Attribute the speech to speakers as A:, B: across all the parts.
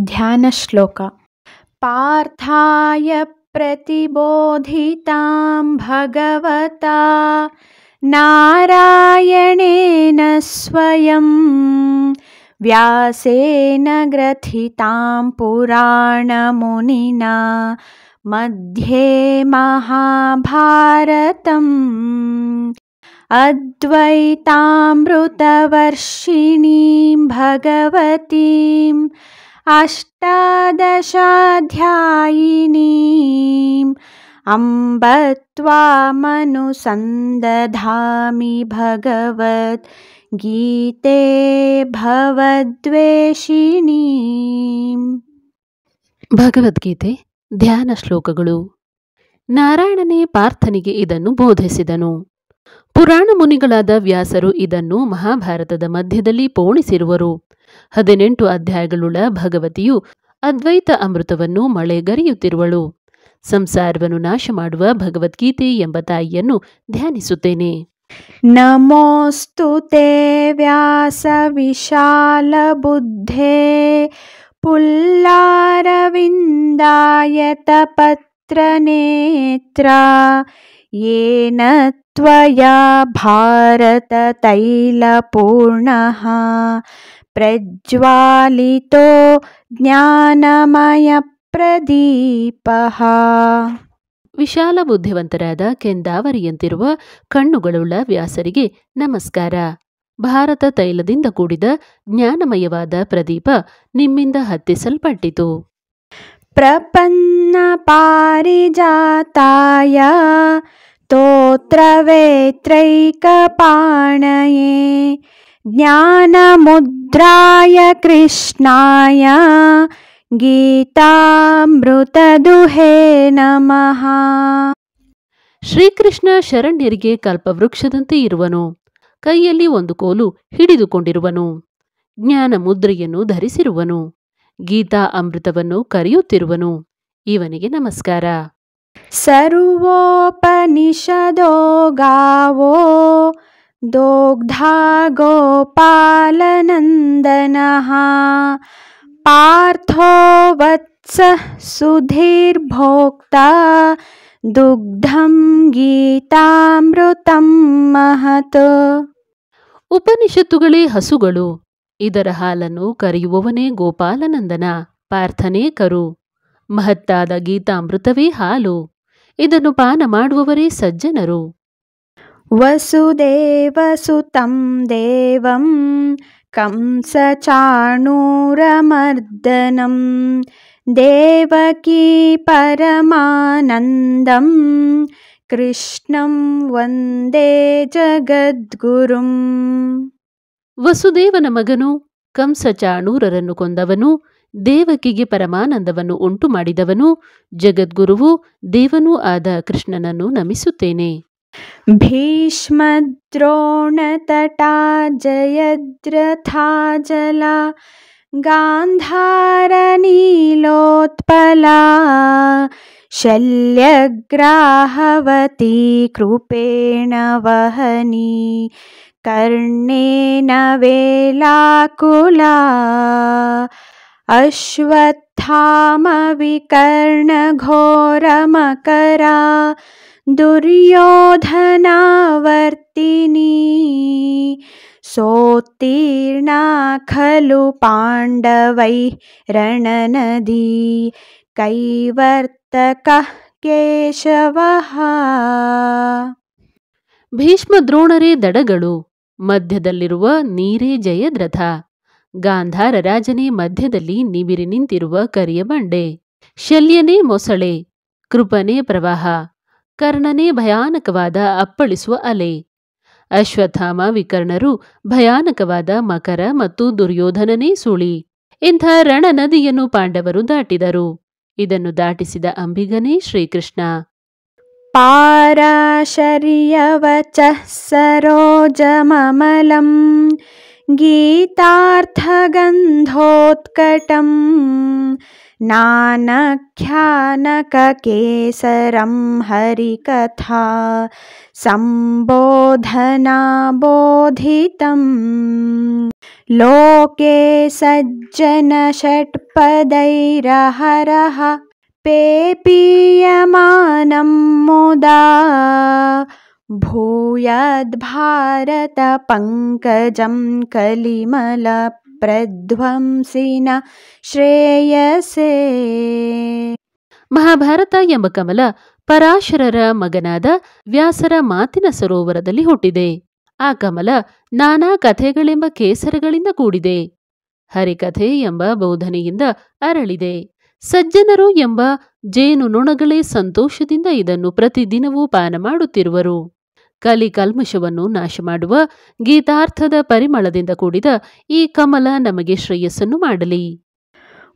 A: ಧ್ಯಾನಶ್ಲೋಕ. ಪಾರ್ಥಾಯ ಪ್ರತಿಬೋಧಿತಾಂ ಭಗವತಾ ನಾರಾಯಣೇನ ಸ್ವಯಂ ವ್ಯಾಸೇನ ಗ್ರಥಿತಾಂ ಪುರಾಣಮುನಿನಾ ಮಧ್ಯೆ ಮಹಾಭಾರತಂ ಅದ್ವೈತಾಮೃತವರ್ಷಿಣೀಂ ಭಗವತೀಂ ಅಷ್ಟಾದಶಾಧ್ಯಾಯಿನೀಂ ಅಂಬ ತ್ವಾಮನುಸಂದಧಾಮಿ ಭಗವದ್ ಗೀತೆ ಭವದ್ವೇಷಿಣೀಂ.
B: ಭಗವದ್ಗೀತೆ ಧ್ಯಾನ ಶ್ಲೋಕಗಳು. ನಾರಾಯಣನೇ ಪಾರ್ಥನಿಗೆ ಇದನ್ನು ಬೋಧಿಸಿದನು. ಪುರಾಣ ಮುನಿಗಳಾದ ವ್ಯಾಸರು ಇದನ್ನು ಮಹಾಭಾರತದ ಮಧ್ಯದಲ್ಲಿ ಪೋಣಿಸಿರುವರು. 18 ಅಧ್ಯಾಯಗಳುಳ್ಳ ಭಗವತಿಯು ಅದ್ವೈತ ಅಮೃತವನ್ನು ಮಳೆಗರೆಯುತ್ತಿರುವಳು. ಸಂಸಾರವನ್ನು ನಾಶ ಮಾಡುವ ಭಗವದ್ಗೀತೆ ಎಂಬ ತಾಯಿಯನ್ನು ಧ್ಯಾನಿಸುತ್ತೇನೆ.
A: ನಮೋಸ್ತುತೇ ವ್ಯಾಸ ವಿಶಾಲ ಬುದ್ಧೇ ಪುಲ್ಲಾರವಿಂದಾಯತ ಪತ್ರ ನೇತ್ರ ಯೇನ ತ್ವಯಾ ಭಾರತ ತೈಲ ಪೂರ್ಣಃ ಪ್ರಜ್ವಾಲಿತೋ ಜ್ಞಾನಮಯ ಪ್ರದೀಪಃ.
B: ವಿಶಾಲ ಬುದ್ಧಿವಂತರಾದ ಕೆಂದಾವರಿಯಂತಿರುವ ಕಣ್ಣುಗಳುಳ್ಳ ವ್ಯಾಸರಿಗೆ ನಮಸ್ಕಾರ. ಭಾರತ ತೈಲದಿಂದ ಕೂಡಿದ ಜ್ಞಾನಮಯವಾದ ಪ್ರದೀಪ ನಿಮ್ಮಿಂದ ಹತ್ತಿಸಲ್ಪಟ್ಟಿತು.
A: ಪ್ರಪನ್ನ ಪಾರಿಜಾತಾಯ ಸ್ತೋತ್ರವೇತ್ರೈಕಪಾಣಯೇ ಜ್ಞಾನಮುದ್ರಾಯ ಕೃಷ್ಣಾಯ ಗೀತಾಮೃತದುಹೇ ನಮಃ.
B: ಶ್ರೀಕೃಷ್ಣ ಶರಣ್ಯರಿಗೆ ಕಲ್ಪವೃಕ್ಷದಂತೆ ಇರುವನು. ಕೈಯಲ್ಲಿ ಒಂದು ಕೋಲು ಹಿಡಿದುಕೊಂಡಿರುವನು. ಜ್ಞಾನ ಮುದ್ರೆಯನ್ನು ಧರಿಸಿರುವನು. ಗೀತಾ ಅಮೃತವನ್ನು ಕರೆಯುತ್ತಿರುವನು. ಇವನಿಗೆ ನಮಸ್ಕಾರ.
A: ಸರ್ವೋಪನಿಷದೋ ಗಾವೋ ದೋಗ್ಧಾ ಗೋಪಾಲನಂದನಃ ಪಾರ್ಥೋ ವತ್ಸ ಸುಧೀರ್ಭೋಕ್ತಾ ದುಗ್ಧಂ ಗೀತಾಮೃತಂ ಮಹತ್.
B: ಉಪನಿಷತ್ತುಗಳೇ ಹಸುಗಳು. ಇದರ ಹಾಲನ್ನು ಕರೆಯುವವನೇ ಗೋಪಾಲನಂದನ. ಪಾರ್ಥನೇ ಕರು. ಮಹತ್ತಾದ ಗೀತಾಮೃತವೇ ಹಾಲು. ಇದನ್ನು ಪಾನ ಮಾಡುವವರೇ ಸಜ್ಜನರು.
A: ವಸುದೇವಸುತಂ ದೇವಂ ಕಂಸ ಚಾಣೂರಮರ್ದನಂ ದೇವಕೀ ಪರಮಾನಂದಂ ಕೃಷ್ಣಂ ವಂದೇ ಜಗದ್ಗುರುಂ.
B: ವಸುದೇವನ ಮಗನು, ಕಂಸ ಚಾಣೂರರನ್ನು ಕೊಂದವನು, ದೇವಕಿಗೆ ಪರಮಾನಂದವನ್ನು ಉಂಟು ಮಾಡಿದವನು, ಜಗದ್ಗುರುವು ದೇವನೂ ಆದ ಕೃಷ್ಣನನ್ನು ನಮಿಸುತ್ತೇನೆ.
A: ಭೀಷ್ಮದ್ರೋಣತಟಾ ಜಯದ್ರಥಾಜಲ ಗಾಂಧಾರ ನೀಲೋತ್ಪಲಾ ಶಲ್ಯಗ್ರಾಹವತಿ ಕೃಪೇಣ ವಹನಿ ಕರ್ಣೇನ ವೇಲಾಕುಲಾ ಅಶ್ವತ್ಥಾಮ ವಿಕರ್ಣ ಘೋರಮಕರಾ ದುರ್ಯೋಧನಾವರ್ತಿನಿ ಸೋತ್ತೀರ್ಣಾ ಖಲು ಪಾಂಡವೈ ರಣನದಿ ಕೈವರ್ತಕಃ ಕೇಶವಃ.
B: ಭೀಷ್ಮ ದ್ರೋಣರೇ ದಡಗಳು. ಮಧ್ಯದಲ್ಲಿರುವ ನೀರೇ ಜಯದ್ರಥ. ಗಾಂಧಾರ ರಾಜನೇ ಮಧ್ಯದಲ್ಲಿ ನಿಮಿರಿ ನಿಂತಿರುವ ಕರಿಯ ಬಂಡೆ. ಶಲ್ಯನೇ ಮೊಸಳೆ. ಕೃಪನೇ ಪ್ರವಾಹ. ಕರ್ಣನೇ ಭಯಾನಕವಾದ ಅಪ್ಪಳಿಸುವ ಅಲೆ. ಅಶ್ವತ್ಥಾಮ ವಿಕರ್ಣರು ಭಯಾನಕವಾದ ಮಕರ ಮತ್ತು ದುರ್ಯೋಧನನೇ ಸುಳಿ. ಇಂಥ ರಣನದಿಯನ್ನು ಪಾಂಡವರು ದಾಟಿದರು. ಇದನ್ನು ದಾಟಿಸಿದ ಅಂಬಿಗನೇ ಶ್ರೀಕೃಷ್ಣ.
A: ಪಾರಾಶರ್ಯವಚಃ ಸರೋಜಮಮಲಂ गीतार्थगन्धोत्कटं नानख्यानककेसरं हरिकथा सम्बोधनाबोधितं लोके सज्जनषट्पदैरहरः पेपीयमानं मुदा भूयद्भारतपङ्कजं कलिमलप्रध्ವಂಸಿನ ಶ್ರೇಯಸೇ.
B: ಮಹಾಭಾರತ ಎಂಬ ಕಮಲ ಪರಾಶರರ ಮಗನಾದ ವ್ಯಾಸರ ಮಾತಿನ ಸರೋವರದಲ್ಲಿ ಹುಟ್ಟಿದೆ. ಆ ಕಮಲ ನಾನಾ ಕಥೆಗಳೆಂಬ ಕೇಸರಗಳಿಂದ ಕೂಡಿದೆ. ಹರಿಕಥೆ ಎಂಬ ಬೋಧನೆಯಿಂದ ಅರಳಿದೆ. ಸಜ್ಜನರು ಎಂಬ ಜೇನು ನೊಣಗಳೇ ಸಂತೋಷದಿಂದ ಇದನ್ನು ಪ್ರತಿದಿನವೂ ಪಾನ ಮಾಡುತ್ತಿರುವರು. ಕಲಿಕಲ್ಮಶವನ್ನು ನಾಶ ಮಾಡುವ ಗೀತಾರ್ಥದ ಪರಿಮಳದಿಂದ ಕೂಡಿದ ಈ ಕಮಲ ನಮಗೆ ಶ್ರೇಯಸ್ಸನ್ನು ಮಾಡಲಿ.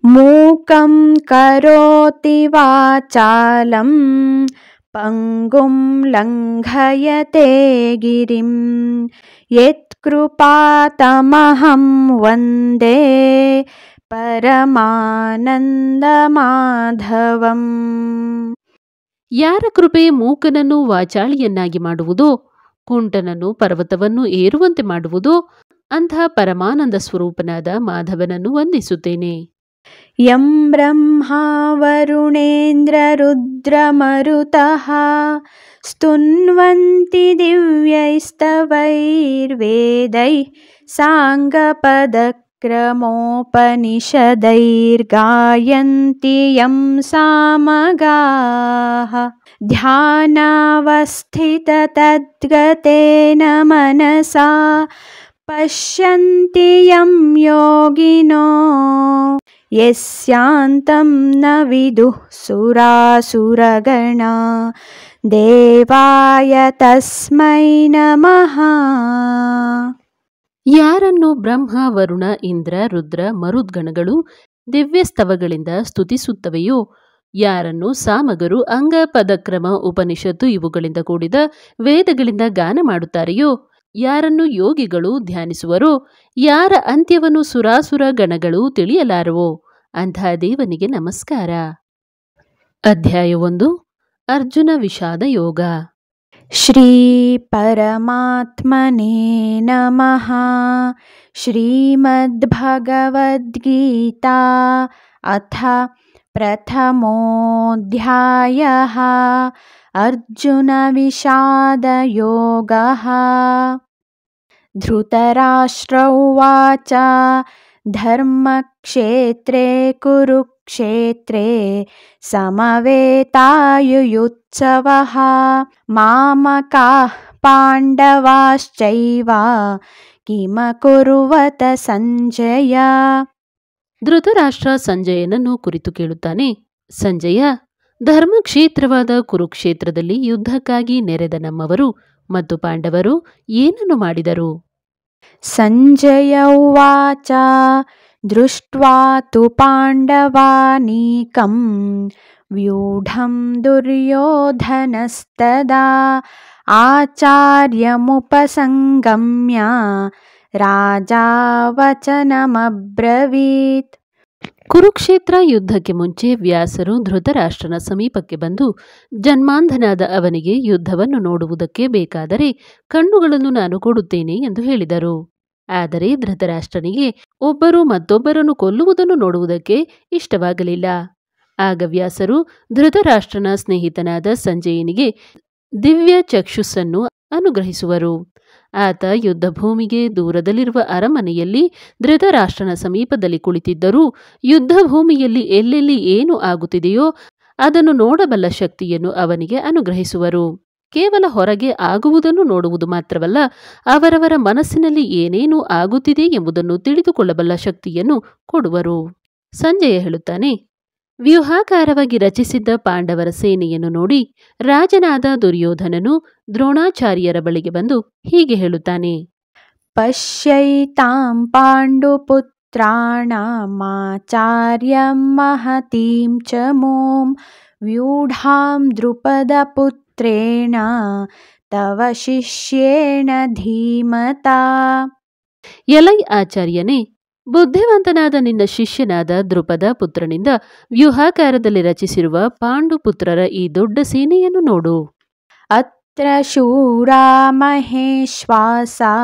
A: ಮೂಕಂ ಕರೋತಿ ವಾಚಾಲಂ ಪಂಗುಂ ಲಂಘಯತೆ ಗಿರಿಂ ಯತ್ಕೃಪಾತಮಹಂ ವಂದೇ ಪರಮಾನಂದಮಾಧವಂ.
B: ಯಾರ ಕೃಪೆ ಮೂಕನನ್ನು ವಾಚಾಳಿಯನ್ನಾಗಿ ಮಾಡುವುದೋ, ಕುಂಟನನ್ನು ಪರ್ವತವನ್ನು ಏರುವಂತೆ ಮಾಡುವುದೋ ಅಂಥ ಪರಮಾನಂದ ಸ್ವರೂಪನಾದ ಮಾಧವನನ್ನು ವಂದಿಸುತ್ತೇನೆ.
A: ಯಂ ಬ್ರಹ್ಮಾ ವರುಣೇಂದ್ರ ರುದ್ರಮರುತಃ ಸ್ತುನ್ವಂತಿ ದಿವ್ಯೈಸ್ತವೈರ್ವೇದೈಃ ಸಾಂಗಪದಕ್ರಮೋಪನಿಷದೈರ್ಗಾಯಂತಿ ಯಂ ಸಾಮಗಾಃ ಧ್ಯಾನಾವಸ್ಥಿತತದ್ಗತೇನ ಮನಸಾ ಪಶ್ಯಂತಿ ಯಂ ಯೋಗಿನೋ ಯಸ್ಯಾಂತಂ ನ ವಿದುಃ ಸುರಾಸುರಗಣಾ ದೇವಾಯ ತಸ್ಮೈ ನಮಃ.
B: ಯಾರನ್ನು ಬ್ರಹ್ಮ ವರುಣ ಇಂದ್ರ ರುದ್ರ ಮರುದ್ಗಣಗಳು ದಿವ್ಯಸ್ತವಗಳಿಂದ ಸ್ತುತಿಸುತ್ತವೆಯೋ, ಯಾರನ್ನು ಸಾಮಗರು ಅಂಗ ಪದಕ್ರಮ ಉಪನಿಷತ್ತು ಇವುಗಳಿಂದ ಕೂಡಿದ ವೇದಗಳಿಂದ ಗಾನ ಮಾಡುತ್ತಾರೆಯೋ, ಯಾರನ್ನು ಯೋಗಿಗಳು ಧ್ಯಾನಿಸುವರೋ, ಯಾರ ಅಂತ್ಯವನ್ನು ಸುರಾಸುರ ಗಣಗಳು ತಿಳಿಯಲಾರವೋ ಅಂಥ ದೇವನಿಗೆ ನಮಸ್ಕಾರ. ಅಧ್ಯಾಯ 1. ಅರ್ಜುನ ವಿಷಾದ ಯೋಗ.
A: ಶ್ರೀ ಪರಮಾತ್ಮನೇ ನಮಃ. ಶ್ರೀಮದ್ಭಗವದ್ಗೀತಾ ಅಥ ಪ್ರಥಮೋऽಧ್ಯಾಯಃ. ಅರ್ಜುನ ವಿಷಾದ ಯೋಗಃ. ಧೃತರಾಷ್ಟ್ರ ಉವಾಚ ಧರ್ಮಕ್ಷೇತ್ರೇ ಕುರುಕ್ಷೇತ್ರೇ ಸಮವೇತಾಯುಯುತ್ಸವಃ ಮಾಮಕಾಃ ಪಾಂಡವಾಶ್ಚೈವ ಕಿಮಕುರ್ವತ ಸಂಜಯ.
B: ಧೃತರಾಷ್ಟ್ರ ಸಂಜಯನನ್ನು ಕುರಿತು ಕೇಳುತ್ತಾನೆ. ಸಂಜಯ, ಧರ್ಮಕ್ಷೇತ್ರವಾದ ಕುರುಕ್ಷೇತ್ರದಲ್ಲಿ ಯುದ್ಧಕ್ಕಾಗಿ ನೆರೆದ ನಮ್ಮವರು ಮತ್ತು ಪಾಂಡವರು ಏನನ್ನು ಮಾಡಿದರು?
A: ಸಂಜಯ ಉವಾಚ ದೃಷ್ಟ್ವಾ ತು ಪಾಂಡವಾನೀಕಂ ವ್ಯೂಢಂ ದುರ್ಯೋಧನಸ್ತದಾ ಆಚಾರ್ಯಮುಪಸಂಗಮ್ಯ ರಾಜಾ ವಚನಮಬ್ರವೀತ್.
B: ಕುರುಕ್ಷೇತ್ರ ಯುದ್ಧಕ್ಕೆ ಮುಂಚೆ ವ್ಯಾಸರು ಧೃತರಾಷ್ಟ್ರನ ಸಮೀಪಕ್ಕೆ ಬಂದು, ಜನ್ಮಾಂಧನಾದ ಅವನಿಗೆ ಯುದ್ಧವನ್ನು ನೋಡುವುದಕ್ಕೆ ಬೇಕಾದರೆ ಕಣ್ಣುಗಳನ್ನು ನಾನು ಕೊಡುತ್ತೇನೆ ಎಂದು ಹೇಳಿದರು. ಆದರೆ ಧೃತರಾಷ್ಟ್ರನಿಗೆ ಒಬ್ಬರು ಮತ್ತೊಬ್ಬರನ್ನು ಕೊಲ್ಲುವುದನ್ನು ನೋಡುವುದಕ್ಕೆ ಇಷ್ಟವಾಗಲಿಲ್ಲ. ಆಗ ವ್ಯಾಸರು ಧೃತರಾಷ್ಟ್ರನ ಸ್ನೇಹಿತನಾದ ಸಂಜಯನಿಗೆ ದಿವ್ಯ ಚಕ್ಷುಸ್ಸನ್ನು ಅನುಗ್ರಹಿಸುವರು. ಆತ ಯುದ್ಧಭೂಮಿಗೆ ದೂರದಲ್ಲಿರುವ ಅರಮನೆಯಲ್ಲಿ ಧೃತರಾಷ್ಟ್ರನ ಸಮೀಪದಲ್ಲಿ ಕುಳಿತಿದ್ದರೂ ಯುದ್ಧಭೂಮಿಯಲ್ಲಿ ಎಲ್ಲೆಲ್ಲಿ ಏನು ಆಗುತ್ತಿದೆಯೋ ಅದನ್ನು ನೋಡಬಲ್ಲ ಶಕ್ತಿಯನ್ನು ಅವನಿಗೆ ಅನುಗ್ರಹಿಸುವರು. ಕೇವಲ ಹೊರಗೆ ಆಗುವುದನ್ನು ನೋಡುವುದು ಮಾತ್ರವಲ್ಲ, ಅವರವರ ಮನಸ್ಸಿನಲ್ಲಿ ಏನೇನು ಆಗುತ್ತಿದೆ ಎಂಬುದನ್ನು ತಿಳಿದುಕೊಳ್ಳಬಲ್ಲ ಶಕ್ತಿಯನ್ನು ಕೊಡುವರು. ಸಂಜಯ ಹೇಳುತ್ತಾನೆ, ವ್ಯೂಹಾಕಾರವಾಗಿ ರಚಿಸಿದ್ದ ಪಾಂಡವರ ಸೇನೆಯನ್ನು ನೋಡಿ ರಾಜನಾದ ದುರ್ಯೋಧನನು ದ್ರೋಣಾಚಾರ್ಯರ ಬಳಿಗೆ ಬಂದು ಹೀಗೆ ಹೇಳುತ್ತಾನೆ.
A: ಪಶ್ಯೈತಾಂ ಪಾಂಡುಪುತ್ರಾಣಾಮಾಚಾರ್ಯಂ ಮಹತೀಂ ಚ ಮೋಂ ವ್ಯೂಢಾಂ ದ್ರುಪದಪುತ್ರೇಣ ತವ ಶಿಷ್ಯೇಣ ಧೀಮತಾ.
B: ಎಲೈ ಆಚಾರ್ಯನೇ, ಬುದ್ಧಿವಂತನಾದ ನಿನ್ನ ಶಿಷ್ಯನಾದ ದ್ರುಪದ ಪುತ್ರನಿಂದ ವ್ಯೂಹಾಕಾರದಲ್ಲಿ ರಚಿಸಿರುವ ಪಾಂಡುಪುತ್ರರ ಈ ದೊಡ್ಡ ಸೇನೆಯನ್ನು ನೋಡು.
A: ಅತ್ರ ಶೂರಾ ಮಹೇಶ್ವಾಸಾ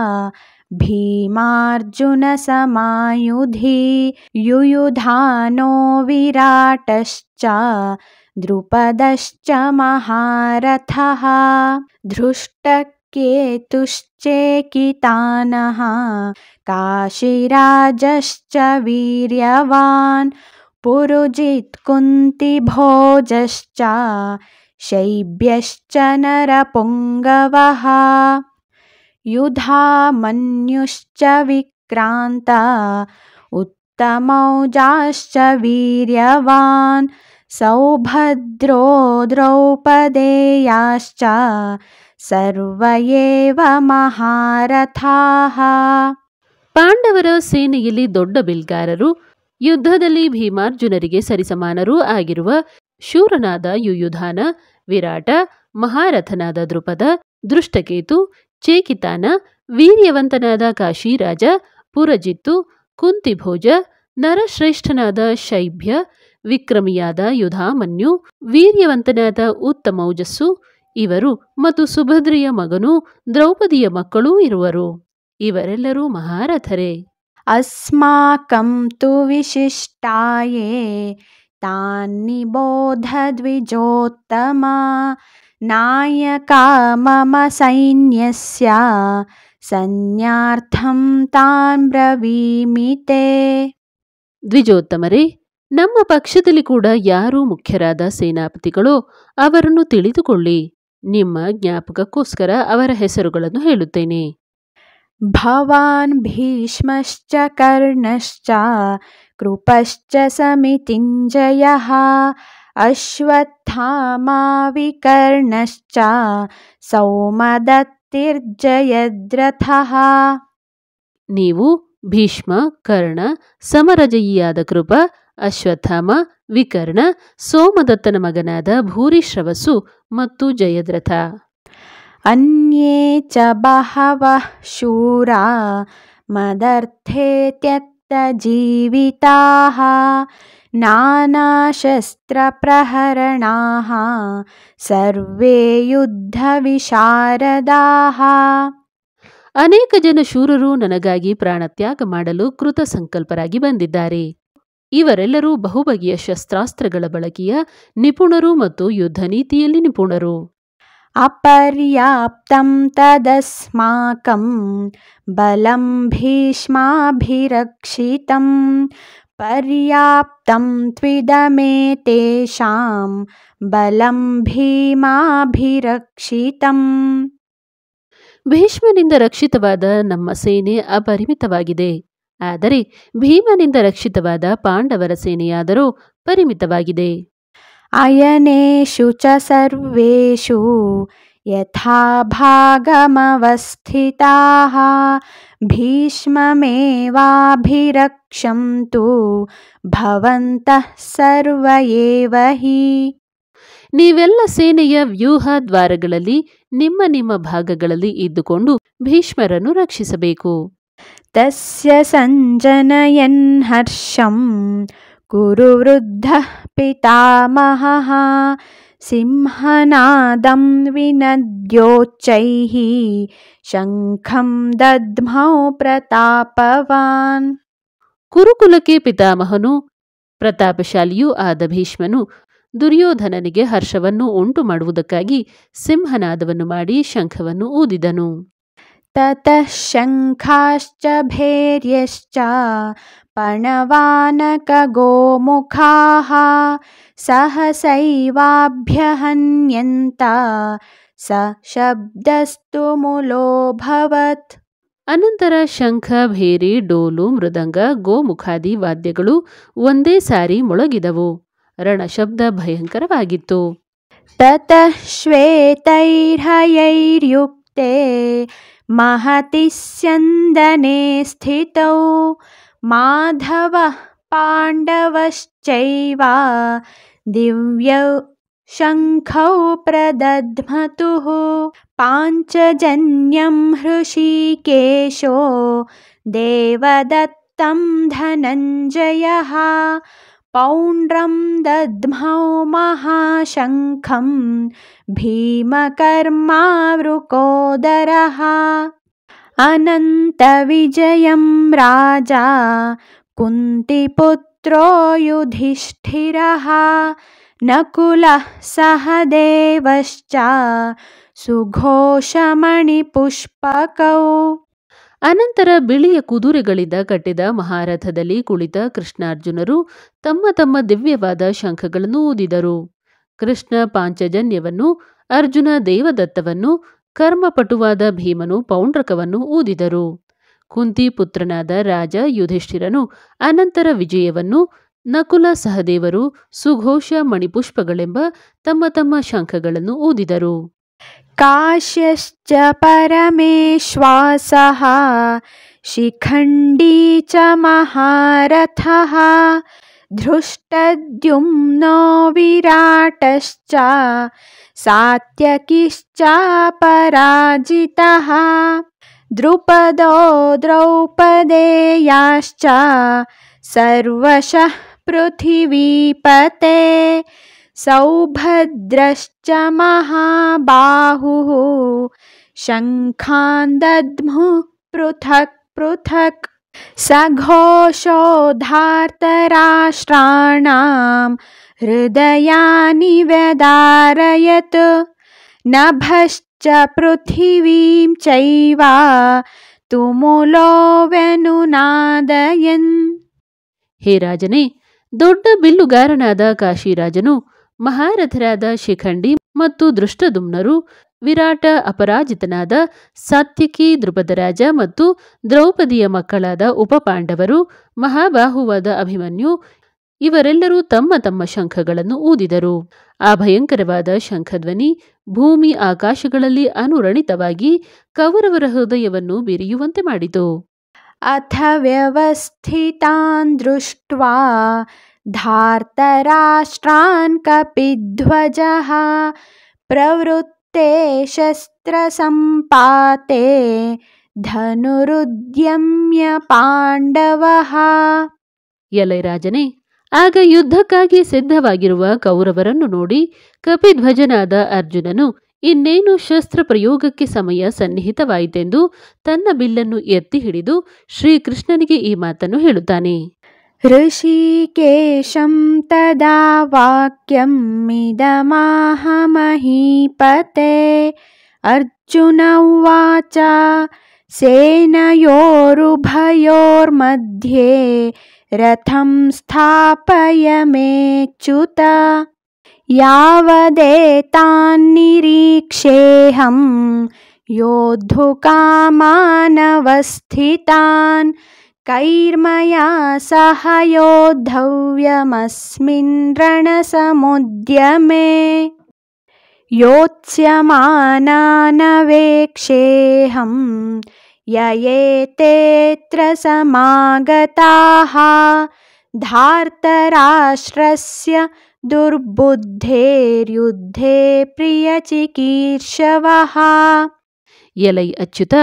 A: ಭೀಮಾರ್ಜುನ ಸಮಾಯುಧಿ ಯುಯುಧಾನೋ ವಿರಾಟಶ್ಚ ದ್ರುಪದಶ್ಚ ಮಹಾರಥಃ ಧೃಷ್ಟಕೇತುಶ್ಚೇಕಿತಾನಃ ಕಾಶಿರಾಜಶ್ಚ ವೀರ್ಯವಾನ್ ಪುರುಜಿತ್ ಕುಂತಿಭೋಜಶ್ಚ ಶೈಬ್ಯಶ್ಚ ನರಪುಂಗವಃ ಯುಧಾಮನ್ಯುಶ್ಚ ವಿಕ್ರಾಂತ ಉತ್ತಮೌಜಾಶ್ಚ ವೀರ್ಯವಾನ್ ಸೌಭದ್ರೋ ದ್ರೌಪದೇಯಾಶ್ಚ ಸರ್ವ ಏವ ಮಹಾರಥಾಃ.
B: ಪಾಂಡವರ ಸೇನೆಯಲ್ಲಿ ದೊಡ್ಡ ಬಿಲ್ಗಾರರು, ಯುದ್ಧದಲ್ಲಿ ಭೀಮಾರ್ಜುನರಿಗೆ ಸರಿಸಮಾನರೂ ಆಗಿರುವ ಶೂರನಾದ ಯುಯುಧಾನ, ವಿರಾಟ, ಮಹಾರಥನಾದ ದ್ರುಪದ, ದೃಷ್ಟಕೇತು, ಚೇಕಿತಾನ, ವೀರ್ಯವಂತನಾದ ಕಾಶಿರಾಜ, ಪುರಜಿತ್ತು, ಕುಂತಿಭೋಜ, ನರಶ್ರೇಷ್ಠನಾದ ಶೈಬ್ಯ, ವಿಕ್ರಮಿಯಾದ ಯುಧಾಮನ್ಯು, ವೀರ್ಯವಂತನಾದ ಉತ್ತಮೌಜಸ್ಸು ಇವರು ಮತ್ತು ಸುಭದ್ರೆಯ ಮಗನೂ ದ್ರೌಪದಿಯ ಮಕ್ಕಳೂ ಇರುವರು. ಇವರೆಲ್ಲರೂ ಮಹಾರಥರೇ.
A: ಅಸ್ಮಾಕಂ ತು ವಿಶಿಷ್ಟಾಯೇ ತಾನ್ನಿಬೋಧ ದ್ವಿಜೋತ್ತಮ ನಾಯಕಾ ಮಮ ಸೈನ್ಯಸ್ಯ ಸೈನ್ಯಾರ್ಥಂ ತಾನ್ ಬ್ರವೀಮಿ ತೇ.
B: ದ್ವಿಜೋತ್ತಮರೇ, ನಮ್ಮ ಪಕ್ಷದಲ್ಲಿ ಕೂಡ ಯಾರು ಮುಖ್ಯರಾದ ಸೇನಾಪತಿಗಳೋ ಅವರನ್ನು ತಿಳಿದುಕೊಳ್ಳಿ. ನಿಮ್ಮ ಜ್ಞಾಪಕಕ್ಕೋಸ್ಕರ ಅವರ ಹೆಸರುಗಳನ್ನು ಹೇಳುತ್ತೇನೆ.
A: ಭವಾನ್ ಭೀಷ್ಮಶ್ಚ ಕರ್ಣಶ್ಚ ಕೃಪಶ್ಚ ಸಮಿತಿಂಜಯಃ ಅಶ್ವತ್ಥಾಮಾ ವಿಕರ್ಣಶ್ಚ ಸೌಮದತ್ತಿರ್ಜಯದ್ರಥಃ.
B: ನೀವು ಭೀಷ್ಮ, ಕರ್ಣ, ಸಮರಜಯಿಯಾದ ಕೃಪ, ಅಶ್ವತ್ಥಾಮ, ವಿಕರ್ಣ, ಸೋಮದತ್ತನ ಮಗನಾದ ಭೂರಿಶ್ರವಸ್ಸು ಮತ್ತು ಜಯದ್ರಥ.
A: ಅನ್ಯೇ ಚ ಬಹವಃ ಶೂರಾ ಮದರ್ಥೇ ತ್ಯಕ್ತಜೀವಿತಾಃ ನಾನಾಶಸ್ತ್ರಪ್ರಹರಣಾಃ ಸರ್ವೇ ಯುದ್ಧವಿಶಾರದಾಃ.
B: ಅನೇಕ ಜನ ಶೂರರು ನನಗಾಗಿ ಪ್ರಾಣತ್ಯಾಗ ಮಾಡಲು ಕೃತ ಸಂಕಲ್ಪರಾಗಿ ಬಂದಿದ್ದಾರೆ. ಇವರೆಲ್ಲರೂ ಬಹುಬಗೆಯ ಶಸ್ತ್ರಾಸ್ತ್ರಗಳ ಬಳಕೆಯ ನಿಪುಣರು ಮತ್ತು ಯುದ್ಧ ನೀತಿಯಲ್ಲಿ ನಿಪುಣರು.
A: ಅಪರ್ಯಾಪ್ತಂ ತದಸ್ಮಾಕಂ ಬಲಂ ಭೀಷ್ಮಾಭಿರಕ್ಷಿತಂ ಪರ್ಯಾಪ್ತಂ ತ್ವಿದಮೇತೇಷಾಂ ಬಲಂ ಭೀಮಾಭಿರಕ್ಷಿತಂ.
B: ಭೀಷ್ಮನಿಂದ ರಕ್ಷಿತವಾದ ನಮ್ಮ ಸೇನೆ ಅಪರಿಮಿತವಾಗಿದೆ. ಆದರೆ ಭೀಮನಿಂದ ರಕ್ಷಿತವಾದ ಪಾಂಡವರ ಸೇನೆಯಾದರೂ ಪರಿಮಿತವಾಗಿದೆ.
A: ಅಯನೇಷು ಚ ಸರ್ವೇಷು ಯಥಾ ಭಾಗಮವಸ್ಥಿತಾಃ ಭೀಷ್ಮಮೇವಾಭಿರಕ್ಷಂತು ಭವಂತಃ ಸರ್ವ ಏವ ಹಿ.
B: ನೀವೆಲ್ಲ ಸೇನೆಯ ವ್ಯೂಹ ದ್ವಾರಗಳಲ್ಲಿ ನಿಮ್ಮ ನಿಮ್ಮ ಭಾಗಗಳಲ್ಲಿ ಇದ್ದುಕೊಂಡು ಭೀಷ್ಮರನ್ನು ರಕ್ಷಿಸಬೇಕು.
A: ತಸ್ಯ ಸಂಜನಯನ್ ಹರ್ಷಂ ಕುರು ವೃದ್ಧಃ ಪಿತಾಮಹಃ ಸಿಂಹನಾದಂ ವಿನದ್ಯೋಚ್ಚೈಃ ಶಂಖಂ ದದ್ಮೌ ಪ್ರತಾಪವಾನ್.
B: ಕುರುಕುಲಕ್ಕೆ ಪಿತಾಮಹನೂ ಪ್ರತಾಪಶಾಲಿಯೂ ಆದ ಭೀಷ್ಮನು ದುರ್ಯೋಧನನಿಗೆ ಹರ್ಷವನ್ನು ಉಂಟು ಮಾಡುವುದಕ್ಕಾಗಿ ಸಿಂಹನಾದವನ್ನು ಮಾಡಿ ಶಂಖವನ್ನು ಊದಿದನು.
A: ತತಃ ಶಂಖಾಶ್ಚ ಭೇರ್ಯಶ್ಚ ಪಣವಾನಕ ಗೋಮುಖಾಃ ಸಹಸೈವಾಭ್ಯಹನ್ಯಂತ ಸ ಶಬ್ದಸ್ತು ಮುಲೋಭವತ್.
B: ಅನಂತರ ಶಂಖ, ಭೇರಿ, ಡೋಲು, ಮೃದಂಗ, ಗೋಮುಖಾದಿ ವಾದ್ಯಗಳು ಒಂದೇ ಸಾರಿ ಮೊಳಗಿದವು. ರಣಶಬ್ದ ಭಯಂಕರವಾಗಿತ್ತು.
A: ತತಃ ಶ್ವೇತೈರ್ಹಯೈರ್ಯುಕ್ತೆ ಮಹತಿ ಸ್ಯಂದನೆ ಸ್ಥಿತೌ ಮಾಧವಃ ಪಾಂಡವಶ್ಚೈವ ದಿವ್ಯೌ शङ्खौ प्रदध्मतुः पाञ्चजन्यं हृषीकेशो देवदत्तं धनञ्जयः पौण्ड्रं दद्मौ महाशङ्खं भीमकर्मावृकोदरः अनन्तविजयं राजा कुन्तिपुत्रो युधिष्ठिरः नकुलः सहदेवश्च सुघोषमणिपुष्पकौ.
B: ಅನಂತರ ಬಿಳಿಯ ಕುದುರೆಗಳಿಂದ ಕಟ್ಟಿದ ಮಹಾರಥದಲ್ಲಿ ಕುಳಿತ ಕೃಷ್ಣಾರ್ಜುನರು ತಮ್ಮ ತಮ್ಮ ದಿವ್ಯವಾದ ಶಂಖಗಳನ್ನು ಊದಿದರು. ಕೃಷ್ಣ ಪಾಂಚಜನ್ಯವನ್ನು, ಅರ್ಜುನ ದೇವದತ್ತವನ್ನು, ಕರ್ಮಪಟುವಾದ ಭೀಮನು ಪೌಂಡ್ರಕವನ್ನು ಊದಿದರು. ಕುಂತಿ ಪುತ್ರನಾದ ರಾಜ ಯುಧಿಷ್ಠಿರನು ಅನಂತರ ವಿಜಯವನ್ನು, ನಕುಲ ಸಹದೇವರು ಸುಘೋಷ ಮಣಿಪುಷ್ಪಗಳೆಂಬ ತಮ್ಮ ತಮ್ಮ ಶಂಖಗಳನ್ನು ಊದಿದರು.
A: काश्यश्च परमेश्वासः शिखण्डी च महारथः धृष्टद्युम्नो विराटश्च सात्यकिश्च पराजितः द्रुपदो द्रौपदेयाश्च सर्वशः पृथिवीपते सौभद्रश्च महाबाहुः शङ्खान् दद्मुः पृथक् पृथक् सघोषोधार्तराष्ट्राणां हृदयानि व्यदारयत् नभश्च पृथिवीं चैव तुमुलो व्यनुनादयन्.
B: ಹೇ ರಾಜನೇ, ದೊಡ್ಡ ಬಿಲ್ಲುಗಾರನಾದ ಕಾಶಿರಾಜನು, ಮಹಾರಥರಾದ ಶಿಖಂಡಿ ಮತ್ತು ದೃಷ್ಟದುಮ್ನರು, ವಿರಾಟ ಅಪರಾಜಿತನಾದ ಸಾತ್ಯಕಿ ದ್ರುಪದರಾಜ ಮತ್ತು ದ್ರೌಪದಿಯ ಮಕ್ಕಳಾದ ಉಪಪಾಂಡವರು, ಮಹಾಬಾಹುವಾದ ಅಭಿಮನ್ಯು ಇವರೆಲ್ಲರೂ ತಮ್ಮ ತಮ್ಮ ಶಂಖಗಳನ್ನು ಊದಿದರು. ಆ ಭಯಂಕರವಾದ ಶಂಖಧ್ವನಿ ಭೂಮಿ ಆಕಾಶಗಳಲ್ಲಿ ಅನುರಣಿತವಾಗಿ ಕೌರವರ ಹೃದಯವನ್ನು ಬಿರಿಯುವಂತೆ ಮಾಡಿತು.
A: अथ व्यवस्थितान् दृष्ट्वा धार्तराष्ट्रान् कपिध्वजः प्रवृत्ते शस्त्रसम्पाते धनुरुद्यम्य पाण्डवः.
B: ಎಲೈ ರಾಜನೇ, ಆಗ ಯುದ್ಧಕ್ಕಾಗಿ ಸಿದ್ಧವಾಗಿರುವ ಕೌರವರನ್ನು ನೋಡಿ ಕಪಿಧ್ವಜನಾದ ಅರ್ಜುನನು ಇನ್ನೇನು ಶಸ್ತ್ರ ಪ್ರಯೋಗಕ್ಕೆ ಸಮಯ ಸನ್ನಿಹಿತವಾಯಿತೆಂದು ತನ್ನ ಬಿಲ್ಲನ್ನು ಎತ್ತಿ ಹಿಡಿದು ಶ್ರೀಕೃಷ್ಣನಿಗೆ ಈ ಮಾತನ್ನು ಹೇಳುತ್ತಾನೆ.
A: ಋಷಿಕೇಶಂ ತದಾ ವಾಕ್ಯಂ ಇದಮಾಹ ಮಹೀಪತೆ ಅರ್ಜುನ ಉವಾಚ ಸೇನಯೋರುಭಯೋರ್ಮಧ್ಯೆ ರಥಂ ಸ್ಥಾಪಯ ಮೇಚ್ಯುತ ಯಾವದೇತಾನ್ನಿರೀಕ್ಷೇಹಂ ಯೋದ್ಧುಕಾಮಾನವಸ್ಥಿತಾನ್ ಕೈರ್ಮಯಾ ಸಹ ಯೋದ್ಧವ್ಯಮಸ್ಮಿನ್ ರಣಸಮುದ್ಯಮೇ ಯೋತ್ಸ್ಯಮಾನಾನವೇಕ್ಷೇಹಂ ಯಯೇತೇತ್ರ ಸಮಾಗತಾಃ ಧಾರ್ತರಾಷ್ಟ್ರಸ್ಯ ದುರ್ಬುದ್ಧೇರ್ಯುದ್ಧೇ ಪ್ರಿಯಚಿಕೀರ್ಷವಃ.
B: ಎಲೈ ಅಚ್ಯುತ,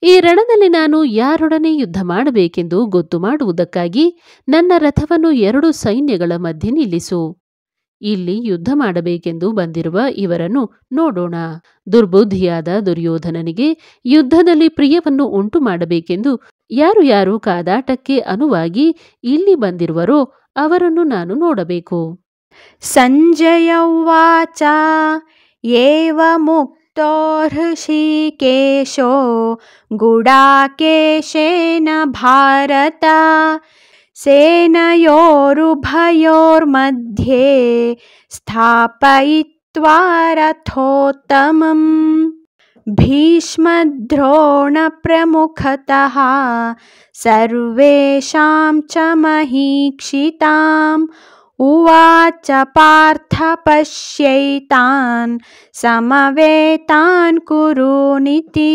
B: ಈ ರಣದಲ್ಲಿ ನಾನು ಯಾರೊಡನೆ ಯುದ್ಧ ಮಾಡಬೇಕೆಂದು ಗೊತ್ತು ಮಾಡುವುದಕ್ಕಾಗಿ ನನ್ನ ರಥವನ್ನು 2 ಸೈನ್ಯಗಳ ಮಧ್ಯೆ ನಿಲ್ಲಿಸು. ಇಲ್ಲಿ ಯುದ್ಧ ಮಾಡಬೇಕೆಂದು ಬಂದಿರುವ ಇವರನ್ನು ನೋಡೋಣ. ದುರ್ಬುದ್ಧಿಯಾದ ದುರ್ಯೋಧನನಿಗೆ ಯುದ್ಧದಲ್ಲಿ ಪ್ರಿಯವನ್ನು ಉಂಟು ಮಾಡಬೇಕೆಂದು ಯಾರು ಯಾರು ಕಾದಾಟಕ್ಕೆ ಅನುವಾಗಿ ಇಲ್ಲಿ ಬಂದಿರುವರೋ ಅವರನ್ನು ನಾನು ನೋಡಬೇಕು.
A: ಸಂಜಯ ಉವಾಚ ಏವಮುಕ್ತೋ ಹೃಷೀಕೇಶೋ ಗುಡಾಕೇಶೇನ ಭಾರತ ಸೇನಯೋರುಭಯೋರ್ಮಧ್ಯೆ ಸ್ಥಾಪಯಿತ್ವಾ ರಥೋತ್ತಮಂ ಭೀಷ್ಮದ್ರೋಣ ಪ್ರಮುಖತಃ ಸರ್ವೇಷಾಂ ಚ ಮಹೀಕ್ಷಿತಾಂ ಉವಾಚ ಪಾರ್ಥ ಪಶ್ಯೈತಾನ್ ಸಮವೇತಾನ್ ಕುರುನಿತಿ.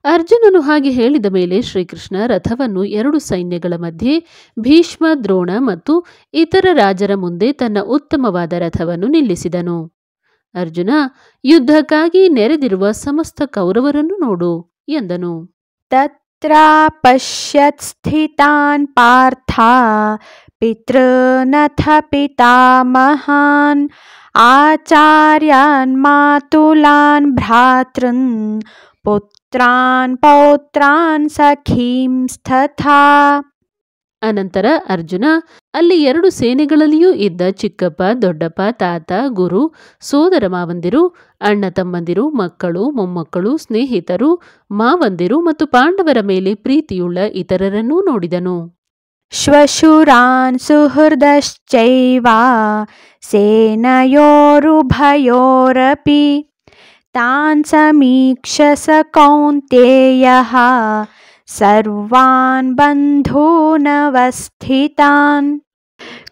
B: ಅರ್ಜುನನು ಹಾಗೆ ಹೇಳಿದ ಮೇಲೆ ಶ್ರೀಕೃಷ್ಣ ರಥವನ್ನು 2 ಸೈನ್ಯಗಳ ಮಧ್ಯೆ ಭೀಷ್ಮ, ದ್ರೋಣ ಮತ್ತು ಇತರ ರಾಜರ ಮುಂದೆ ತನ್ನ ಉತ್ತಮವಾದ ರಥವನ್ನು ನಿಲ್ಲಿಸಿದನು. ಅರ್ಜುನ, ಯುದ್ಧಕ್ಕಾಗಿ ನೆರೆದಿರುವ ಸಮಸ್ತ ಕೌರವರನ್ನು ನೋಡು ಎಂದನು.
A: ತತ್ರ ಪಶ್ಯತ್ ಸ್ಥಿತಾನ್ ಪಾರ್ಥ ಪಿತೃನಥ ಪಿತಾಮಹಾನ್ ಆಚಾರ್ಯಾನ್ ಮಾತುಲಾನ್ ಭ್ರಾತೃನ್ ಪುತ್ರಾನ್ ಪೌತ್ರಾನ್ ಸಖೀಂಸ್ತಥಾ.
B: ಅನಂತರ ಅರ್ಜುನ ಅಲ್ಲಿ 2 ಸೇನೆಗಳಲ್ಲಿಯೂ ಇದ್ದ ಚಿಕ್ಕಪ್ಪ, ದೊಡ್ಡಪ್ಪ, ತಾತ, ಗುರು, ಸೋದರ ಮಾವಂದಿರು, ಅಣ್ಣ ತಮ್ಮಂದಿರು, ಮಕ್ಕಳು, ಮೊಮ್ಮಕ್ಕಳು, ಸ್ನೇಹಿತರು, ಮಾವಂದಿರು ಮತ್ತು ಪಾಂಡವರ ಮೇಲೆ ಪ್ರೀತಿಯುಳ್ಳ ಇತರರನ್ನೂ ನೋಡಿದನು.
A: ಶ್ವಶುರಾನ್ ಸುಹೃದಶ್ಚೈವ ಸೇನಯೋರುಭಯೋರಪಿ ತಾನ್ ಸಮೀಕ್ಷ ಸ ಕೌಂತೇಯಃ ಸರ್ವಾನ್ ಬಂಧೂನವಸ್ಥಿತಾನ್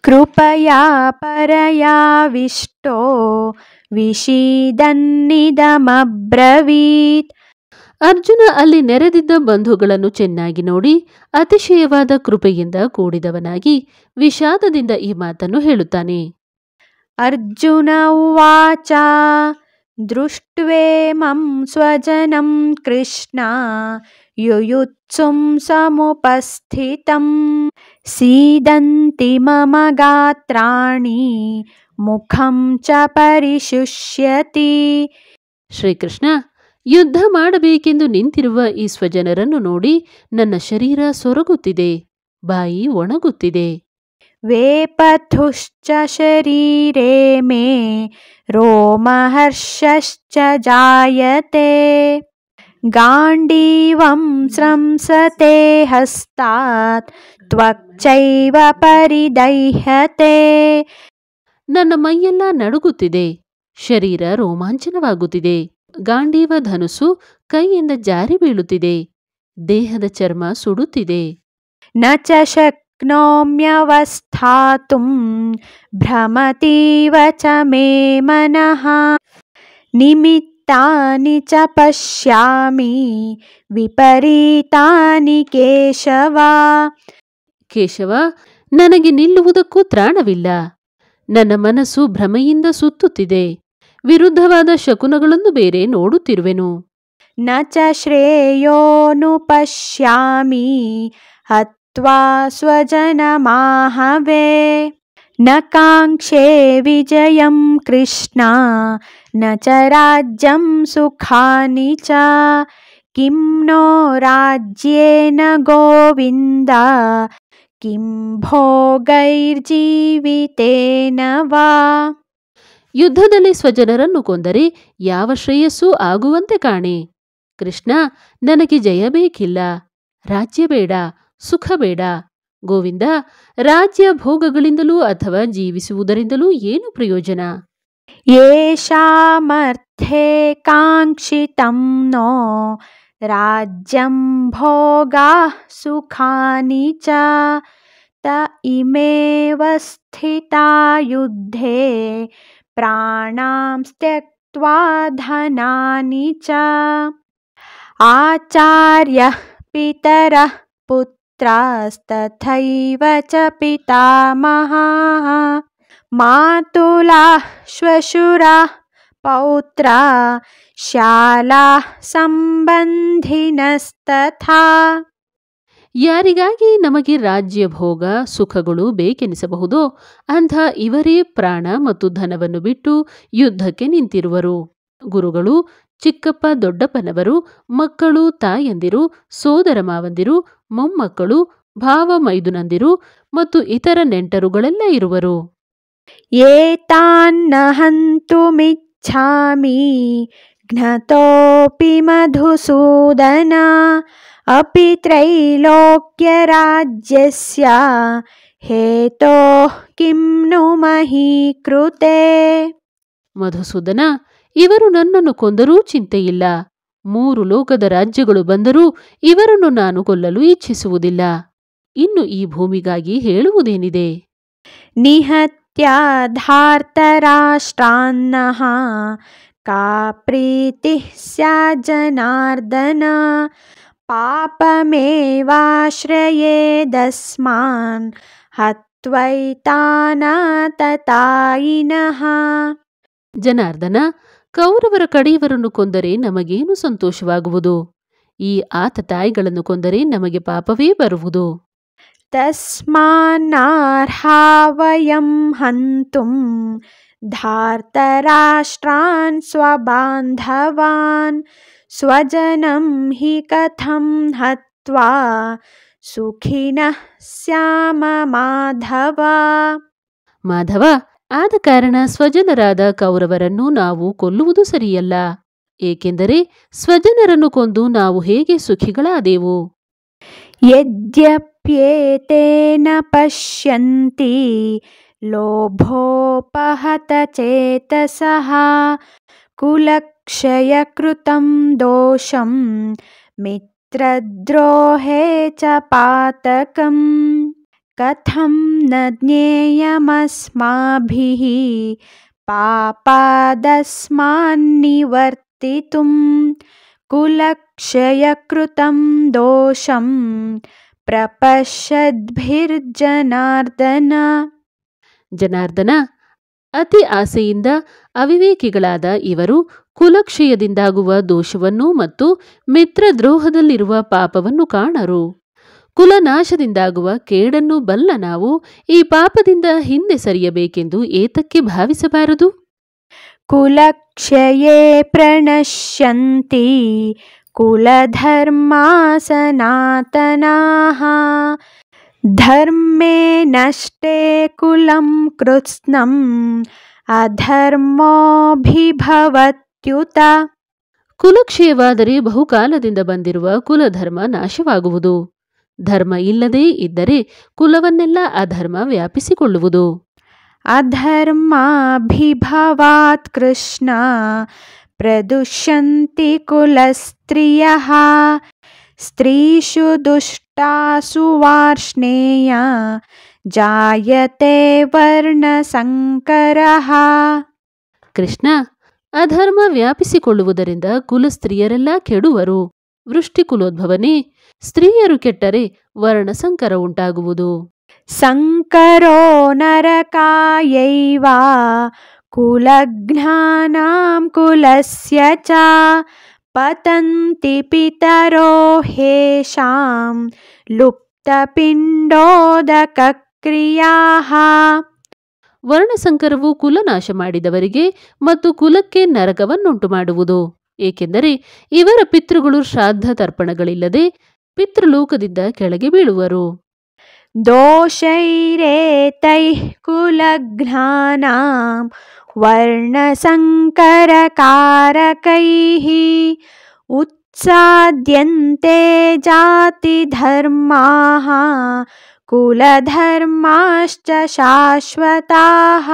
A: ಕೃಪಯಾ ಪರಯಾವಿಷ್ಟೋ ವಿಷೀದನ್ನಿದಮಬ್ರವೀತ್.
B: ಅರ್ಜುನ ಅಲ್ಲಿ ನೆರೆದಿದ್ದ ಬಂಧುಗಳನ್ನು ಚೆನ್ನಾಗಿ ನೋಡಿ ಅತಿಶಯವಾದ ಕೃಪೆಯಿಂದ ಕೂಡಿದವನಾಗಿ ವಿಷಾದದಿಂದ ಈ ಮಾತನ್ನು ಹೇಳುತ್ತಾನೆ.
A: ಅರ್ಜುನ ಉವಾಚ ದೃಷ್ಟ್ವೇಮಂ ಸ್ವಜನಂ ಕೃಷ್ಣ ಯುಯುತ್ಸುಂ ಸಮುಪಸ್ಥಿತಂ ಸೀದಂತಿ ಮಮ ಗಾತ್ರಾಣಿ ಮುಖಂ ಚ ಪರಿಶುಷ್ಯತಿ.
B: ಶ್ರೀಕೃಷ್ಣ, ಯುದ್ಧ ಮಾಡಬೇಕೆಂದು ನಿಂತಿರುವ ಈ ಸ್ವಜನರನ್ನು ನೋಡಿ ನನ್ನ ಶರೀರ ಸೊರಗುತ್ತಿದೆ, ಬಾಯಿ ಒಣಗುತ್ತಿದೆ.
A: ವೇಪಥುಶ್ಚ ಶರೀರೇ ಮೇ ರೋಮಹರ್ಷಶ್ಚ ಜಾಯತೆ ಗಾಂಡೀವಂ ಸ್ರಂಸತೆ ಹಸ್ತಾತ್ ತ್ವಕ್ಚೈವ ಪರಿದಹ್ಯತೆ.
B: ನನ್ನ ಮೈಯೆಲ್ಲ ನಡುಗುತ್ತಿದೆ, ಶರೀರ ರೋಮಾಂಚನವಾಗುತ್ತಿದೆ, ಗಾಂಡೀವ ಧನುಸ್ಸು ಕೈಯಿಂದ ಜಾರಿ ಬೀಳುತ್ತಿದೆ, ದೇಹದ ಚರ್ಮ ಸುಡುತ್ತಿದೆ.
A: ನ ಚ ಶಕ್ನೋಮ್ಯವಸ್ಥಾತುಂ ಭ್ರಮತೀವ ಚ ಮೇ ಮನಃ ನಿಮಿತ್ತಾನಿ ಚ ಪಶ್ಯಾಮಿ ವಿಪರೀತಾನಿ ಕೇಶವ.
B: ಕೇಶವ, ನನಗೆ ನಿಲ್ಲುವುದಕ್ಕೂ ತ್ರಾಣವಿಲ್ಲ. ನನ್ನ ಮನಸ್ಸು ಭ್ರಮೆಯಿಂದ ಸುತ್ತುತ್ತಿದೆ, ವಿರುದ್ಧವಾದ ಶಕುನಗಳನ್ನು ಬೇರೆ ನೋಡುತ್ತಿರುವೆನು.
A: ನ ಚ ಶ್ರೇಯೋನು ಪಶ್ಯಾಮಿ ಹತ್ವಾ ಸ್ವಜನಮಾಹವೇ ನ ಕಾಂಕ್ಷೇ ವಿಜಯಂ ಕೃಷ್ಣ ನ ಚ ರಾಜ್ಯಂ ಸುಖಾನಿ ಚ ಕಿಂ ನೋ ರಾಜ್ಯೇನ ಗೋವಿಂದ ಕಿಂ ಭೋಗೈರ್ಜೀವಿತೇನ ವಾ.
B: ಯುದ್ಧದಲ್ಲಿ ಸ್ವಜನರನ್ನು ಕೊಂದರೆ ಯಾವ ಶ್ರೇಯಸ್ಸೂ ಆಗುವಂತೆ ಕಾಣೆ. ಕೃಷ್ಣ, ನನಗೆ ಜಯ ಬೇಕಿಲ್ಲ, ರಾಜ್ಯ ಬೇಡ, ಸುಖ ಬೇಡ. ಗೋವಿಂದ, ರಾಜ್ಯ ಭೋಗಗಳಿಂದಲೂ ಅಥವಾ ಜೀವಿಸುವುದರಿಂದಲೂ ಏನು ಪ್ರಯೋಜನ?
A: ಯೇಷಾಮರ್ಥೇ ಕಾಂಕ್ಷಿತಂ ನೋ ರಾಜ್ಯಂ ಭೋಗಾಃ ಸುಖಾನಿ ಚ ತ ಇಮೇವ ಸ್ಥಿತಾ ಯುದ್ಧೇ ಪ್ರಾಣಾಂ ತ್ಯಕ್ತ್ವಾ ಧನಾನಿ ಚ. ಆಚಾರ್ಯಃ ಪಿತರಃ ಪುತ್ರಾಸ್ತಥೈವ ಚ ಪಿತಾಮಹಾಃ ಮಾತುಲಾಃ ಶ್ವಶುರಾಃ ಪೌತ್ರಾ ಶಾಲಾಃ ಸಂಬಂಧಿನಸ್ತಥಾ.
B: ಯಾರಿಗಾಗಿ ನಮಗೆ ರಾಜ್ಯ ಭೋಗ ಸುಖಗಳು ಬೇಕೆನಿಸಬಹುದೋ ಅಂಥ ಇವರೇ ಪ್ರಾಣ ಮತ್ತು ಧನವನ್ನು ಬಿಟ್ಟು ಯುದ್ಧಕ್ಕೆ ನಿಂತಿರುವರು. ಗುರುಗಳು, ಚಿಕ್ಕಪ್ಪ ದೊಡ್ಡಪ್ಪನವರು, ಮಕ್ಕಳು, ತಾಯಂದಿರು, ಸೋದರ ಮಾವಂದಿರು, ಮೊಮ್ಮಕ್ಕಳು, ಭಾವ ಮೈದುನಂದಿರು ಮತ್ತು ಇತರ ನೆಂಟರುಗಳೆಲ್ಲ ಇರುವರು.
A: ಏತಾನ್ನ ಹಂತುಮಿಚ್ಛಾಮಿ ಘ್ನತೋಪಿ ಮಧುಸೂದನ ಅಪಿ ತ್ರೈಲೋಕ್ಯ ರಾಜ್ಯಸ್ಯ ಹೇತೋಃ ಕಿಂ ನು ಮಹೀ ಕೃತೆ.
B: ಮಧುಸೂದನ, ಇವರು ನನ್ನನ್ನು ಕೊಂದರೂ ಚಿಂತೆಯಿಲ್ಲ. 3 ಲೋಕದ ರಾಜ್ಯಗಳು ಬಂದರೂ ಇವರನ್ನು ನಾನು ಕೊಲ್ಲಲು ಇಚ್ಛಿಸುವುದಿಲ್ಲ. ಇನ್ನು ಈ ಭೂಮಿಗಾಗಿ ಹೇಳುವುದೇನಿದೆ?
A: ನಿಹತ್ಯ ಧಾರ್ತರಾಷ್ಟ್ರಾನ್ನಃ का प्रीतिः स्याज्जनार्दन पापमेवाश्रयेदस्मान् हत्वैतानाततायिनः.
B: ಜನಾರ್ದನ, ಕೌರವರ ಕಡೆಯವರನ್ನು ಕೊಂದರೆ ನಮಗೇನು ಸಂತೋಷವಾಗುವುದು? ಈ ಆತತಾಯಿಗಳನ್ನು ಕೊಂದರೆ ನಮಗೆ ಪಾಪವೇ ಬರುವುದು.
A: ತಸ್ಮಾನ್ನರ್ಹಾ ವಯಂ ಹಂತುಂ ಧಾರ್ತರಾಷ್ಟ್ರಾನ್ ಸ್ವಬಾಂಧವಾನ್ ಸ್ವಜನಂ ಹಿ ಕಥಂ ಹತ್ವಾ ಸುಖಿನಃ ಸ್ಯಾಮ ಮಾಧವ.
B: ಮಾಧವ, ಆದ ಕಾರಣ ಸ್ವಜನರಾದ ಕೌರವರನ್ನು ನಾವು ಕೊಲ್ಲುವುದು ಸರಿಯಲ್ಲ. ಏಕೆಂದರೆ ಸ್ವಜನರನ್ನು ಕೊಂದು ನಾವು ಹೇಗೆ ಸುಖಿಗಳಾದೆವು?
A: ಯದ್ಯಪ್ಯೇತೇನ ಪಶ್ಯಂತಿ ಲೋಭೋಪಹತ ಚೇತಸಃ ಕುಲಕ್ಷಯ ಕೃತಂ ದೋಷಂ ಮಿತ್ರದ್ರೋಹೇ ಚ ಪಾತಕಂ ಕಥಂ ನ ಜ್ಞೇಯಮಸ್ಮಾಭಿಃ ಪಾಪಾದಸ್ಮಾನ್ನಿವರ್ತಿತುಂ ಕುಲಕ್ಷಯ ಕೃತಂ ದೋಷಂ ಪ್ರಪಶ್ಯದ್ಭಿರ್ಜನಾರ್ದನ.
B: ಜನಾರ್ದನ, ಅತಿ ಆಸೆಯಿಂದ ಅವಿವೇಕಿಗಳಾದ ಇವರು ಕುಲಕ್ಷಯದಿಂದಾಗುವ ದೋಷವನ್ನು ಮತ್ತು ಮಿತ್ರದ್ರೋಹದಲ್ಲಿರುವ ಪಾಪವನ್ನು ಕಾಣರು. ಕುಲನಾಶದಿಂದಾಗುವ ಕೇಡನ್ನು ಬಲ್ಲ ನಾವು ಈ ಪಾಪದಿಂದ ಹಿಂದೆ ಸರಿಯಬೇಕೆಂದು ಏತಕ್ಕೆ ಭಾವಿಸಬಾರದು?
A: ಕುಲಕ್ಷಯೇ ಪ್ರಣಶ್ಯಂತಿ ಕುಲಧರ್ಮಾ ಸನಾತನಾಃ ಧರ್ಮೇ ನಷ್ಟೇ ಕುಲಂ ಕೃತ್ಸ್ನಂ ಅಧರ್ಮೋಭಿಭವತ್ಯುತ.
B: ಕುಲಕ್ಷಯವಾದರೆ ಬಹುಕಾಲದಿಂದ ಬಂದಿರುವ ಕುಲಧರ್ಮ ನಾಶವಾಗುವುದು. ಧರ್ಮ ಇಲ್ಲದೇ ಇದ್ದರೆ ಕುಲವನ್ನೆಲ್ಲ ಅಧರ್ಮ ವ್ಯಾಪಿಸಿಕೊಳ್ಳುವುದು.
A: ಅಧರ್ಮಾಭಿಭವಾತ್ ಕೃಷ್ಣ ಪ್ರದುಷ್ಯಂತಿ ಕುಲಸ್ತ್ರಿಯಃ ಸ್ತ್ರೀಷು ದುಷ್ಟಾಸು ವಾರ್ಷ್ಣೇಯ ಜಾಯತೆ ವರ್ಣಸಂಕರಃ.
B: ಕೃಷ್ಣ, ಅಧರ್ಮ ವ್ಯಾಪಿಸಿಕೊಳ್ಳುವುದರಿಂದ ಕುಲಸ್ತ್ರೀಯರೆಲ್ಲ ಕೆಡುವರು. ವೃಷ್ಟಿಕುಲೋದ್ಭವನೇ, ಸ್ತ್ರೀಯರು ಕೆಟ್ಟರೆ ವರ್ಣಸಂಕರ ಉಂಟಾಗುವುದು.
A: ಸಂಕರೋ ನರಕಾಯೈವ ಕುಲಘ್ನಾನಾಂ ಕುಲಸ್ಯ ಚ ಪತಂತಿ ಪಿತರೋ ಹೇಷಾಂ ಲುಪ್ತಪಿಂಡೋದಕಕ್ರಿಯಾಃ.
B: ವರ್ಣಸಂಕರವು ಕುಲನಾಶ ಮಾಡಿದವರಿಗೆ ಮತ್ತು ಕುಲಕ್ಕೆ ನರಕವನ್ನುಂಟು ಮಾಡುವುದು. ಏಕೆಂದರೆ ಇವರ ಪಿತೃಗಳು ಶ್ರಾದ್ದ ತರ್ಪಣಗಳಿಲ್ಲದೆ ಪಿತೃಲೋಕದಿಂದ ಕೆಳಗೆ ಬೀಳುವರು.
A: ದೋಷೈರೇತೈಃ ಕುಲಘ್ನಾನಾಂ ವರ್ಣಸಂಕರಕಾರಕೈಃ ಉತ್ಸಾದ್ಯಂತೆ ಜಾತಿಧರ್ಮಾಃ ಕುಲಧರ್ಮಾಶ್ಚ ಶಾಶ್ವತಾಃ.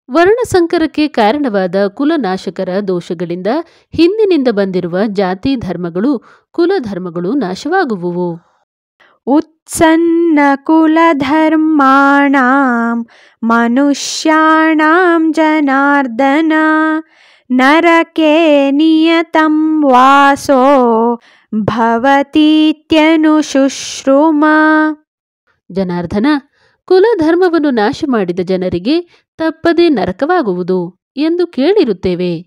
B: ವರ್ಣಸಂಕರಕ್ಕೆ ಕಾರಣವಾದ ಕುಲನಾಶಕರ ದೋಷಗಳಿಂದ ಹಿಂದಿನಿಂದ ಬಂದಿರುವ ಜಾತಿ ಧರ್ಮಗಳು ಕುಲಧರ್ಮಗಳು ನಾಶವಾಗುವುವು.
A: ಉತ್ಸನ್ನ ಕುಲಧರ್ಮಾಣಾಂ ಮನುಷ್ಯಾಣಾಂ ಜನಾರ್ದನ ನರಕೆ ನಿಯತಂ ವಾಸೋ ಭವತೀತ್ಯನುಶುಶ್ರುಮ.
B: ಜನಾರ್ದನ, ಕುಲಧರ್ಮವನ್ನು ನಾಶ ಮಾಡಿದ ಜನರಿಗೆ ತಪ್ಪದೆ ನರಕವಾಗುವುದು ಎಂದು ಕೇಳಿರುತ್ತೇವೆ.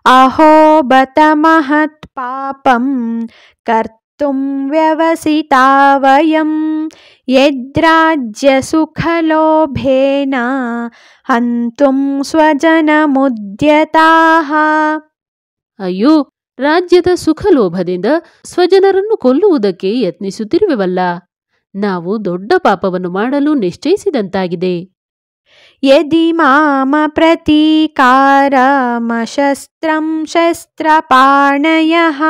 A: ಅಹೋ ಬತ ಮಹತ್ ಪಾಪಂ ಕರ್ತುಂ ವ್ಯವಸಿತಾ ವಯಂ ಯದ್ರಾಜ್ಯ ಸುಖಲೋಭೇನ ಹಂತುಂ ಸ್ವಜನಮುದ್ಯತಾಃ.
B: ಅಯ್ಯೋ, ರಾಜ್ಯದ ಸುಖಲೋಭದಿಂದ ಸ್ವಜನರನ್ನು ಕೊಲ್ಲುವುದಕ್ಕೆ ಯತ್ನಿಸುತ್ತಿರುವೆವಲ್ಲ. ನಾವು ದೊಡ್ಡ ಪಾಪವನ್ನು ಮಾಡಲು ನಿಶ್ಚಯಿಸಿದಂತಾಗಿದೆ.
A: ಯದಿ ಮಾಮ ಪ್ರತೀಕಾರಮಶಸ್ತ್ರಂ ಶಸ್ತ್ರಪಾಣಯಃ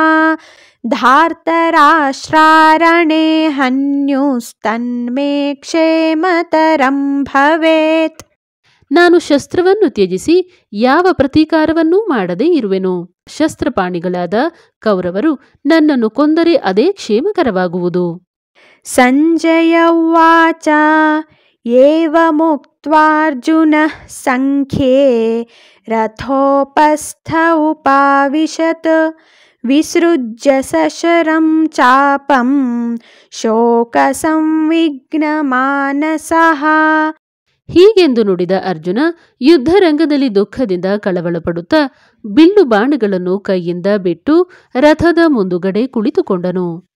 A: ಧಾರ್ತರಾಷ್ಟ್ರಾರಣೇ ಹನ್ಯುಸ್ತನ್ಮೇ ಕ್ಷೇಮತರಂ ಭವೇತ್.
B: ನಾನು ಶಸ್ತ್ರವನ್ನು ತ್ಯಜಿಸಿ ಯಾವ ಪ್ರತೀಕಾರವನ್ನೂ ಮಾಡದೇ ಇರುವೆನು. ಶಸ್ತ್ರಪಾಣಿಗಳಾದ ಕೌರವರು ನನ್ನನ್ನು ಕೊಂದರೆ ಅದೇ ಕ್ಷೇಮಕರವಾಗುವುದು.
A: ಸಂಜಯ ಉವಾಚ एवमुक्त्वार्जुनः सङ्ख्ये रथोपस्थ उपाविशत् विसृज्य सशरं चापं शोकसंविघ्नमानसः.
B: ಹೀಗೆಂದು ನುಡಿದ ಅರ್ಜುನ ಯುದ್ಧರಂಗದಲ್ಲಿ ದುಃಖದಿಂದ ಕಳವಳ ಪಡುತ್ತಾ ಬಿಲ್ಲು ಬಾಣಗಳನ್ನು ಕೈಯಿಂದ ಬಿಟ್ಟು ರಥದ ಮುಂದುಗಡೆ ಕುಳಿತುಕೊಂಡನು.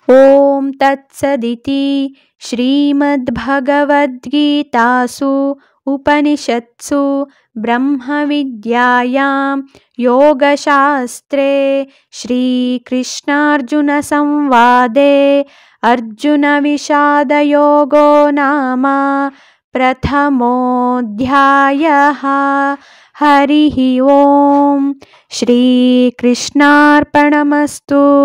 A: ಓಂ ತತ್ಸದಿತಿ ಶ್ರೀಮದ್ಭಗವದ್ಗೀತಾಸು ಉಪನಿಷತ್ಸು ಬ್ರಹ್ಮವಿದ್ಯಾಯಾಂ ಯೋಗಶಾಸ್ತ್ರೇ ಶ್ರೀಕೃಷ್ಣಾರ್ಜುನ ಸಂವಾದೆ ಅರ್ಜುನ ವಿಷಾದಯೋಗೋ ನಾಮ ಪ್ರಥಮೋಧ್ಯಾಯಃ. ಹರಿ ಓಂ ಶ್ರೀಕೃಷ್ಣಾರ್ಪಣಮಸ್ತು.